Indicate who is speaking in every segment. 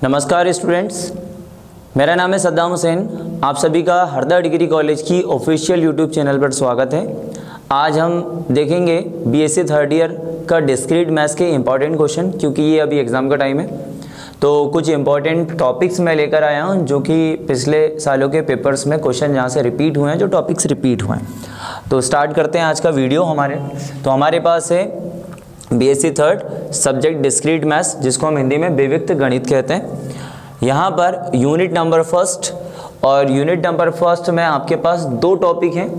Speaker 1: नमस्कार स्टूडेंट्स, मेरा नाम है सद्दाम हुसैन। आप सभी का हरदा डिग्री कॉलेज की ऑफिशियल यूट्यूब चैनल पर स्वागत है। आज हम देखेंगे बीएससी थर्ड ईयर का डिस्क्रीट मैथ्स के इम्पॉर्टेंट क्वेश्चन, क्योंकि ये अभी एग्ज़ाम का टाइम है। तो कुछ इम्पॉर्टेंट टॉपिक्स मैं लेकर आया हूँ जो कि पिछले सालों के पेपर्स में क्वेश्चन जहाँ से रिपीट हुए हैं, जो टॉपिक्स रिपीट हुए हैं। तो स्टार्ट करते हैं आज का वीडियो। हमारे पास है BSc third subject discrete maths, जिसको हम हिंदी में विविक्त गणित कहते हैं। यहाँ पर यूनिट नंबर फर्स्ट और यूनिट नंबर फर्स्ट में आपके पास दो टॉपिक हैं।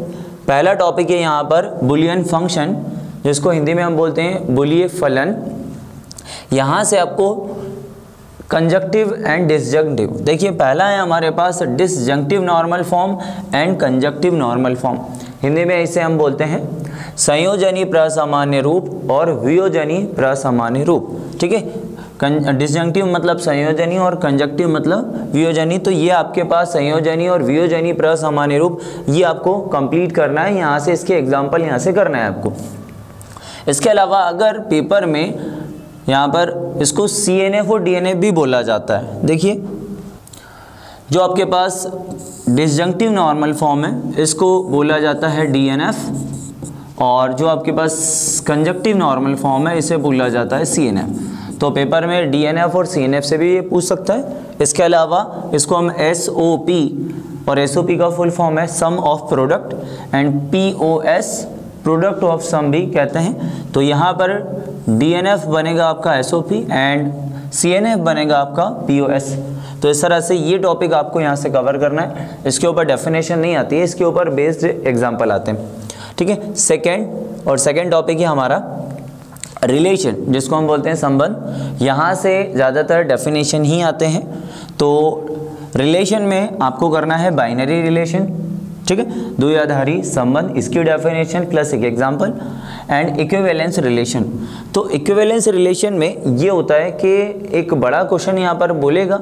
Speaker 1: पहला टॉपिक है यहाँ पर बुलियन फंक्शन, जिसको हिंदी में हम बोलते हैं बुलिय फलन। यहाँ से आपको कंजक्टिव एंड डिसजंक्टिव, देखिए पहला है हमारे पास disjunctive normal form and conjunctive normal form. Hindi में इसे हम बोलते हैं संयोजनी प्रसामान्य रूप और वियोजनी प्रसामान्य रूप। ठीक है, डिसजंक्टिव मतलब संयोजनी और कंजक्टिव मतलब वियोजनी। तो ये आपके पास संयोजनी और वियोजनी प्रसामान्य रूप, ये आपको कंप्लीट करना है। यहाँ से इसके एग्जाम्पल यहाँ से करना है आपको। इसके अलावा अगर पेपर में यहाँ पर इसको CNF और DNF भी बोला जाता है। देखिए, जो आपके पास डिसजंक्टिव नॉर्मल फॉर्म है इसको बोला जाता है DNF, और जो आपके पास कंजक्टिव नॉर्मल फॉर्म है इसे बोला जाता है CNF। तो पेपर में DNF और CNF से भी ये पूछ सकता है। इसके अलावा इसको हम SOP, और SOP का फुल फॉर्म है sum of product, and POS product of sum भी कहते हैं। तो यहाँ पर DNF बनेगा आपका SOP एंड CNF बनेगा आपका POS। तो इस तरह से ये टॉपिक आपको यहाँ से कवर करना है। इसके ऊपर डेफिनेशन नहीं आती है, इसके ऊपर बेस्ड एग्जाम्पल आते हैं। ठीक है, सेकेंड टॉपिक है हमारा रिलेशन, जिसको हम बोलते हैं संबंध। यहाँ से ज़्यादातर डेफिनेशन ही आते हैं। तो रिलेशन में आपको करना है बाइनरी रिलेशन, ठीक है, द्विआधारी संबंध, इसकी डेफिनेशन प्लस एक एग्जांपल, एंड इक्विवेलेंस रिलेशन। तो इक्विवेलेंस रिलेशन में ये होता है कि एक बड़ा क्वेश्चन यहाँ पर बोलेगा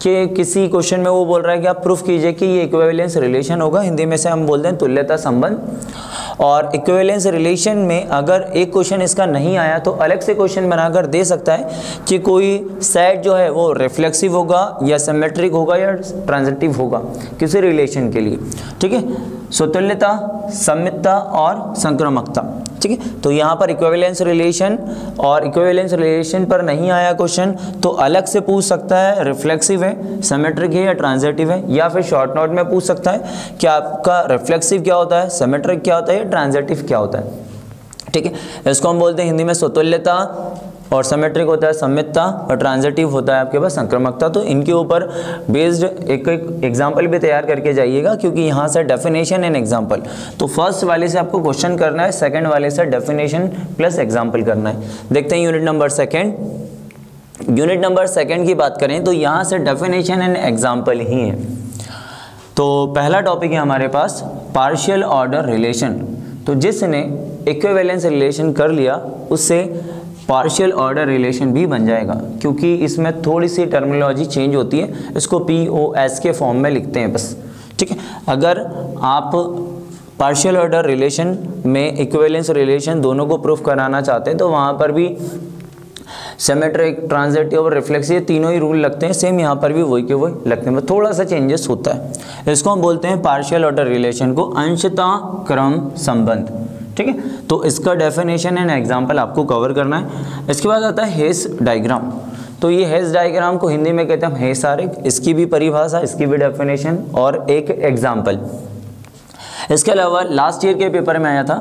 Speaker 1: कि किसी क्वेश्चन में वो बोल रहा है कि आप प्रूफ कीजिए कि ये इक्विवेलेंस रिलेशन होगा। हिंदी में से हम बोलते हैं तुल्यता संबंध। और इक्विवेलेंस रिलेशन में अगर एक क्वेश्चन इसका नहीं आया तो अलग से क्वेश्चन बनाकर दे सकता है कि कोई सेट जो है वो रिफ्लेक्सिव होगा या सिमेट्रिक होगा या ट्रांजिटिव होगा किसी रिलेशन के लिए। ठीक है, स्वतुल्यता, सममितता और संक्रामकता। ठीक है, तो यहाँ पर इक्विवेलेंस रिलेशन, और इक्विवेलेंस रिलेशन पर नहीं आया क्वेश्चन तो अलग से पूछ सकता है रिफ्लेक्सिव है, सिमेट्रिक है या ट्रांजिटिव है, या फिर शॉर्ट नोट में पूछ सकता है कि आपका रिफ्लेक्सिव क्या होता है, सिमेट्रिक क्या होता है या ट्रांजिटिव क्या होता है। ठीक है, इसको हम बोलते हैं हिंदी में स्वतुल्यता, और सिमेट्रिक होता है सममितता, और ट्रांजिटिव होता है आपके पास संक्रामकता। तो इनके ऊपर बेस्ड एक एग्जाम्पल भी तैयार करके जाइएगा, क्योंकि यहाँ से डेफिनेशन एंड एग्जाम्पल। तो फर्स्ट वाले से आपको क्वेश्चन करना है, सेकंड वाले से डेफिनेशन प्लस एग्जाम्पल करना है। देखते हैं यूनिट नंबर सेकंड की बात करें तो यहाँ से डेफिनेशन एंड एग्जाम्पल ही है। तो पहला टॉपिक है हमारे पास पार्शियल ऑर्डर रिलेशन। तो जिसने इक्विवेलेंस रिलेशन कर लिया उससे पार्शियल ऑर्डर रिलेशन भी बन जाएगा, क्योंकि इसमें थोड़ी सी टर्मिनोलॉजी चेंज होती है। इसको POS के फॉर्म में लिखते हैं बस। ठीक है, अगर आप पार्शियल ऑर्डर रिलेशन में इक्विवेलेंस रिलेशन दोनों को प्रूफ कराना चाहते हैं तो वहाँ पर भी सिमेट्रिक, ट्रांजिटिव और रिफ्लेक्सिव तीनों ही रूल लगते हैं। सेम यहाँ पर भी वही के वही लगते हैं, थोड़ा सा चेंजेस होता है। इसको हम बोलते हैं पार्शियल ऑर्डर रिलेशन को अंशतः क्रम संबंध। ठीक है, तो इसका डेफिनेशन एंड एग्जाम्पल आपको कवर करना है। इसके बाद आता है हेस डायग्राम। तो ये हेस डायग्राम को हिंदी में कहते हैं हेस आरेख। इसकी भी परिभाषा, इसकी भी डेफिनेशन और एक एग्जाम्पल। इसके अलावा लास्ट ईयर के पेपर में आया था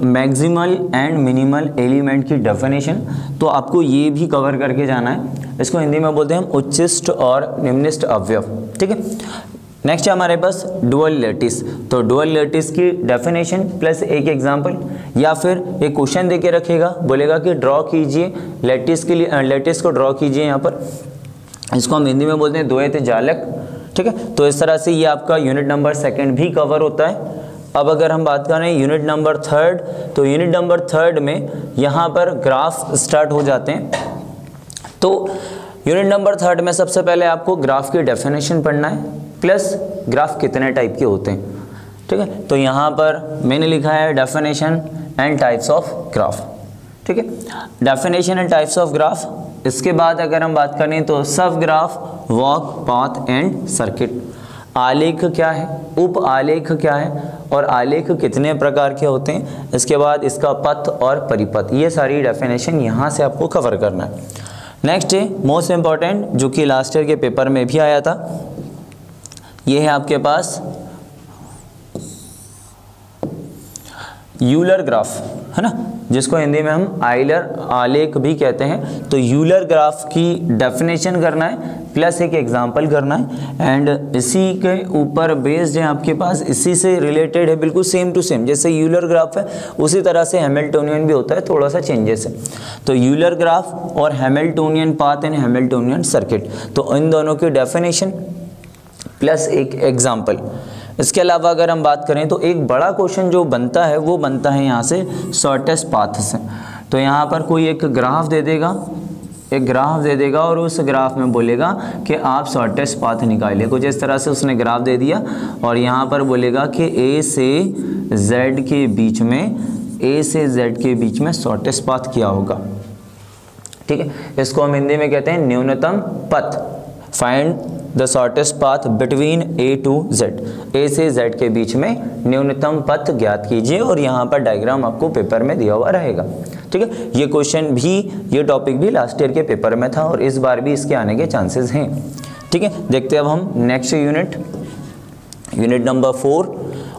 Speaker 1: मैक्सिमल एंड मिनिमल एलिमेंट की डेफिनेशन, तो आपको ये भी कवर करके जाना है। इसको हिंदी में बोलते हैं हम उच्चिष्ट और निम्निष्ट अवयव। ठीक है, नेक्स्ट है हमारे पास डुअल लैटिस। तो डुअल लैटिस की डेफिनेशन प्लस एक एग्जांपल, या फिर एक क्वेश्चन देके रखेगा, बोलेगा कि ड्रॉ कीजिए लैटिस के लिए, लैटिस को ड्रॉ कीजिए। यहाँ पर इसको हम हिंदी में बोलते हैं द्वैत जालक। ठीक है, तो इस तरह से ये आपका यूनिट नंबर सेकंड भी कवर होता है। अब अगर हम बात करें यूनिट नंबर थर्ड, तो यूनिट नंबर थर्ड में यहाँ पर ग्राफ स्टार्ट हो जाते हैं। तो यूनिट नंबर थर्ड में सबसे पहले आपको ग्राफ की डेफिनेशन पढ़ना है, प्लस ग्राफ कितने टाइप के होते हैं। ठीक है, तो यहाँ पर मैंने लिखा है definition and types of graph. ठीक है, definition and types of graph इसके बाद अगर हम बात करें तो सब graph, walk, path and circuit. आलेख क्या है, उप आलेख क्या है और आलेख कितने प्रकार के होते हैं, इसके बाद इसका पथ और परिपथ, ये सारी डेफिनेशन यहाँ से आपको कवर करना है। नेक्स्ट है मोस्ट इम्पॉर्टेंट, जो कि लास्ट ईयर के पेपर में भी आया था, ये है आपके पास यूलर ग्राफ, है ना, जिसको हिंदी में हम आइलर आलेख भी कहते हैं। तो यूलर ग्राफ की डेफिनेशन करना है प्लस एक एग्जांपल करना है एंड इसी के ऊपर बेस्ड है आपके पास, इसी से रिलेटेड है, बिल्कुल सेम टू सेम जैसे यूलर ग्राफ है उसी तरह से हैमिल्टोनियन भी होता है, थोड़ा सा चेंजेस है। तो यूलर ग्राफ और Hamiltonian path and Hamiltonian circuit, तो इन दोनों की डेफिनेशन प्लस एक एग्जाम्पल। इसके अलावा अगर हम बात करें तो एक बड़ा क्वेश्चन जो बनता है वो बनता है यहाँ से शॉर्टेस्ट पाथ से। तो यहाँ पर कोई एक ग्राफ दे देगा, और उस ग्राफ में बोलेगा कि आप शॉर्टेस्ट पाथ निकालिए। कुछ इस तरह से उसने ग्राफ दे दिया और यहाँ पर बोलेगा कि ए से जेड के बीच में शॉर्टेस्ट पाथ क्या होगा। ठीक है, इसको हम हिंदी में कहते हैं न्यूनतम पथ। Find the shortest path between A to Z, A से जेड के बीच में न्यूनतम पथ ज्ञात कीजिए, और यहाँ पर डायग्राम आपको पेपर में दिया हुआ रहेगा। ठीक है, ये क्वेश्चन भी, ये टॉपिक भी लास्ट ईयर के पेपर में था और इस बार भी इसके आने के चांसेस हैं। ठीक है, देखते हैं अब हम नेक्स्ट यूनिट नंबर 4,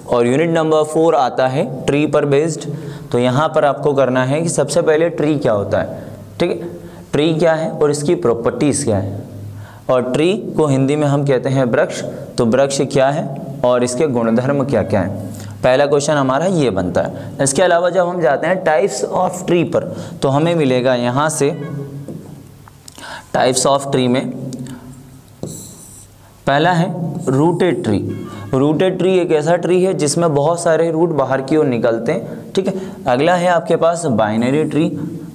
Speaker 1: और यूनिट नंबर 4 आता है ट्री पर बेस्ड। तो यहाँ पर आपको करना है कि सबसे पहले ट्री क्या होता है। ठीक है, ट्री क्या है और इसकी प्रॉपर्टीज़ क्या है, और ट्री को हिंदी में हम कहते हैं वृक्ष। तो वृक्ष क्या है और इसके गुणधर्म क्या क्या हैं, पहला क्वेश्चन हमारा ये बनता है। इसके अलावा जब हम जाते हैं टाइप्स ऑफ ट्री पर, तो हमें मिलेगा यहाँ से टाइप्स ऑफ ट्री में पहला है रूटेड ट्री। रूटेड ट्री एक ऐसा ट्री है जिसमें बहुत सारे रूट बाहर की ओर निकलते हैं। ठीक है, अगला है आपके पास बाइनरी ट्री,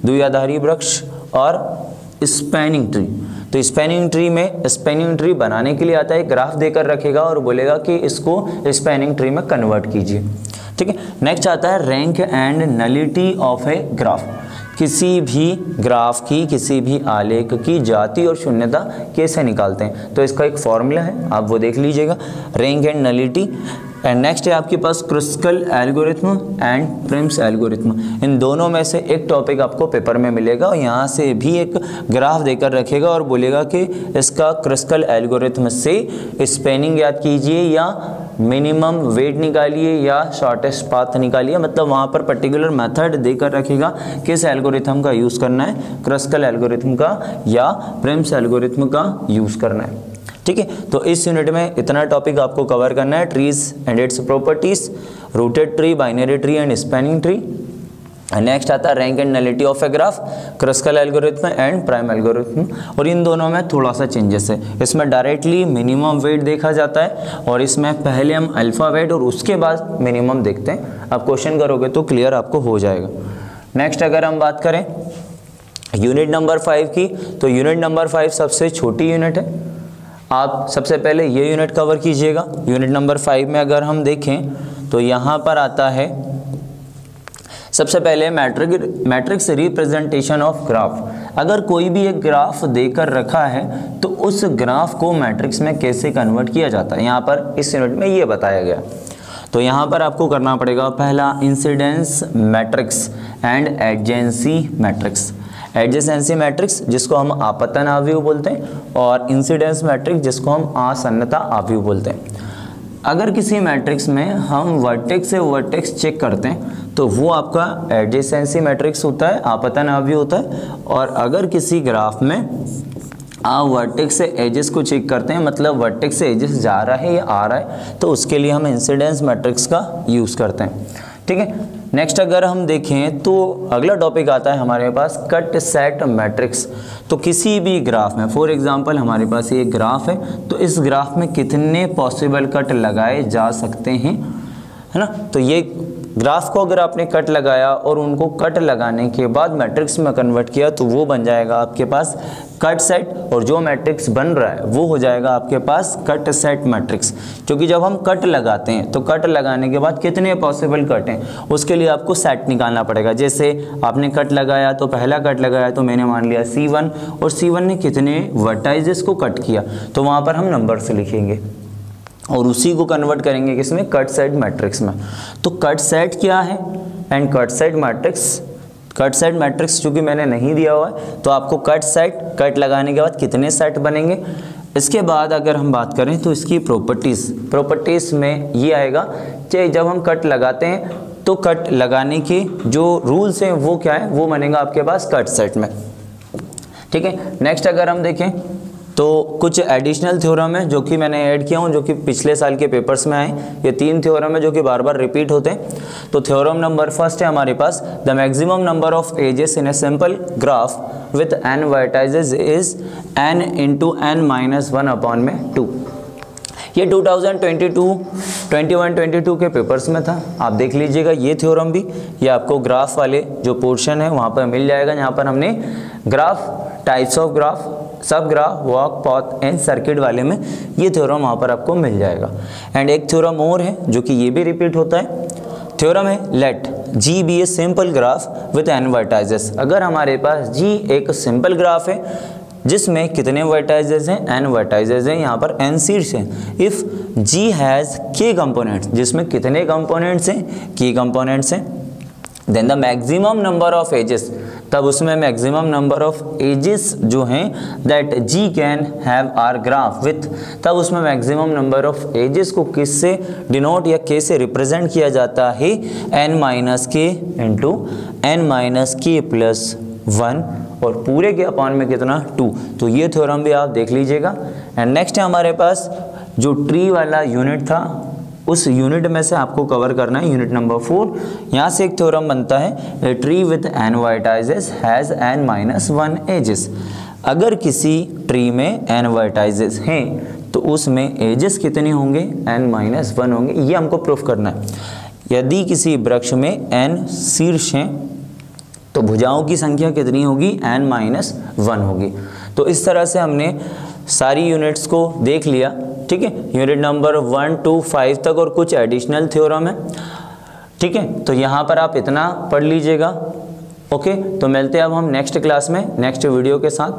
Speaker 1: द्विआधारी वृक्ष, और स्पैनिंग ट्री। तो स्पैनिंग ट्री बनाने के लिए आता है, ग्राफ देकर रखेगा और बोलेगा कि इसको स्पैनिंग ट्री में कन्वर्ट कीजिए। ठीक है, नेक्स्ट आता है rank and nullity of a graph. किसी भी ग्राफ की, किसी भी आलेख की जाति और शून्यता कैसे निकालते हैं, तो इसका एक फॉर्मूला है, आप वो देख लीजिएगा, rank and nullity. And next है आपके पास Kruskal algorithm and Prim's algorithm. इन दोनों में से एक टॉपिक आपको पेपर में मिलेगा और यहाँ से भी एक ग्राफ देकर रखेगा और बोलेगा कि इसका क्रुस्कल एल्गोरिथ्म से स्पैनिंग याद कीजिए या मिनिमम वेट निकालिए या शॉर्टेस्ट पाथ निकालिए। मतलब वहाँ पर पर्टिकुलर मेथड देकर रखेगा किस एल्गोरिथम का यूज़ करना है, क्रुस्कल एल्गोरिथम का या प्रिम्स एल्गोरिथम का यूज़ करना है। ठीक है, तो इस यूनिट में इतना टॉपिक आपको कवर करना है, trees and its properties, rooted tree, binary tree and spanning tree. Next आता है rank and nullity of a graph, Kruskal algorithm and prime algorithm. और इन दोनों में थोड़ा सा चेंजेस है, इसमें डायरेक्टली मिनिमम वेट देखा जाता है और इसमें पहले हम अल्फा वेट और उसके बाद मिनिमम देखते हैं। आप क्वेश्चन करोगे तो क्लियर आपको हो जाएगा। नेक्स्ट अगर हम बात करें यूनिट नंबर 5 की, तो यूनिट नंबर 5 सबसे छोटी यूनिट है। आप सबसे पहले ये यूनिट कवर कीजिएगा। यूनिट नंबर 5 में अगर हम देखें तो यहाँ पर आता है सबसे पहले मैट्रिक्स रिप्रेजेंटेशन ऑफ ग्राफ। अगर कोई भी एक ग्राफ देकर रखा है तो उस ग्राफ को मैट्रिक्स में कैसे कन्वर्ट किया जाता है, यहाँ पर इस यूनिट में ये बताया गया। तो यहाँ पर आपको करना पड़ेगा पहला incidence matrix and adjacency matrix. Adjacency matrix जिसको हम आपतन आव्यूह बोलते हैं और इंसिडेंस मैट्रिक्स जिसको हम आसन्नता आव्यूह बोलते हैं। अगर किसी मैट्रिक्स में हम वर्टेक्स से वर्टेक्स चेक करते हैं तो वो आपका एडजेसेंसी मैट्रिक्स होता है, आपतन आव्यूह होता है। और अगर किसी ग्राफ में आप वर्टेक्स से एजेस को चेक करते हैं, मतलब वर्टेक्स से एजेस जा रहा है या आ रहा है, तो उसके लिए हम इंसिडेंस मैट्रिक्स का यूज़ करते हैं। ठीक है, नेक्स्ट अगर हम देखें तो अगला टॉपिक आता है हमारे पास कट सेट मैट्रिक्स। तो किसी भी ग्राफ में, फॉर एग्जांपल हमारे पास ये ग्राफ है, तो इस ग्राफ में कितने पॉसिबल कट लगाए जा सकते हैं, है ना। तो ये ग्राफ को अगर आपने कट लगाया और उनको कट लगाने के बाद मैट्रिक्स में कन्वर्ट किया तो वो बन जाएगा आपके पास कट सेट, और जो मैट्रिक्स बन रहा है वो हो जाएगा आपके पास कट सेट मैट्रिक्स। क्योंकि जब हम कट लगाते हैं तो कट लगाने के बाद कितने पॉसिबल कट हैं उसके लिए आपको सेट निकालना पड़ेगा। जैसे आपने कट लगाया तो पहला कट लगाया तो मैंने मान लिया C1, और C1 ने कितने वर्टाइजेस को कट किया तो वहाँ पर हम नंबर से लिखेंगे और उसी को कन्वर्ट करेंगे किसमें, कट सेट मैट्रिक्स में। तो कट सेट क्या है and cut set matrix, cut set matrix चूंकि मैंने नहीं दिया हुआ है तो आपको कट सेट, कट लगाने के बाद कितने सेट बनेंगे। इसके बाद अगर हम बात करें तो इसकी प्रॉपर्टीज़ में ये आएगा कि जब हम कट लगाते हैं तो कट लगाने के जो रूल्स हैं वो क्या है, वो बनेगा आपके पास कट सेट में। ठीक है, नेक्स्ट अगर हम देखें तो कुछ एडिशनल थ्योरम है जो कि मैंने ऐड किया हूँ, जो कि पिछले साल के पेपर्स में आए। ये 3 थ्योरम है जो कि बार बार रिपीट होते हैं। तो थ्योरम नंबर फर्स्ट है हमारे पास, the maximum number of edges in a simple graph with n vertices is n into n minus 1 upon में 2। ये 2022 के पेपर्स में था, आप देख लीजिएगा। ये थ्योरम भी ये आपको ग्राफ वाले जो पोर्शन है वहाँ पर मिल जाएगा, जहाँ पर हमने ग्राफ, टाइप्स ऑफ ग्राफ, सब graph, walk, path and circuit वाले में ये थ्योरम वहाँ पर आपको मिल जाएगा। एंड एक थ्योरम और है जो कि ये भी रिपीट होता है, थ्योरम है let G be a simple graph with n vertices. अगर हमारे पास G एक सिंपल ग्राफ है जिसमें कितने वर्टाइजेस हैं, n वर्टाइजेस हैं, यहाँ पर n सीड्स हैं। If G has k components, जिसमें कितने कंपोनेंट्स हैं, k कंपोनेंट्स हैं, then the maximum number of edges, तब उसमें मैक्सिमम नंबर ऑफ एजेस जो हैं that G can have are graph with, तब उसमें मैक्सिमम नंबर ऑफ एजेस को किससे डिनोट या k से रिप्रेजेंट किया जाता है, n माइनस के इंटू n माइनस के प्लस 1 और पूरे के अपॉन में कितना 2। तो ये थ्योरम भी आप देख लीजिएगा। एंड नेक्स्ट है हमारे पास जो ट्री वाला यूनिट था, उस यूनिट में से आपको कवर करना है यूनिट नंबर 4। यहाँ से एक थ्योरम बनता है, a tree with n vertices has n minus 1 edges. अगर किसी ट्री में n वर्टाइजेस हैं तो उसमें एजेस कितने होंगे, n माइनस 1 होंगे। ये हमको प्रूफ करना है। यदि किसी वृक्ष में n शीर्ष हैं तो भुजाओं की संख्या कितनी होगी, n माइनस 1 होगी। तो इस तरह से हमने सारी यूनिट्स को देख लिया। ठीक है, यूनिट नंबर 1 to 5 तक और कुछ एडिशनल थ्योरम है। ठीक है, तो यहाँ पर आप इतना पढ़ लीजिएगा। ओके, तो मिलते हैं अब हम नेक्स्ट क्लास में नेक्स्ट वीडियो के साथ।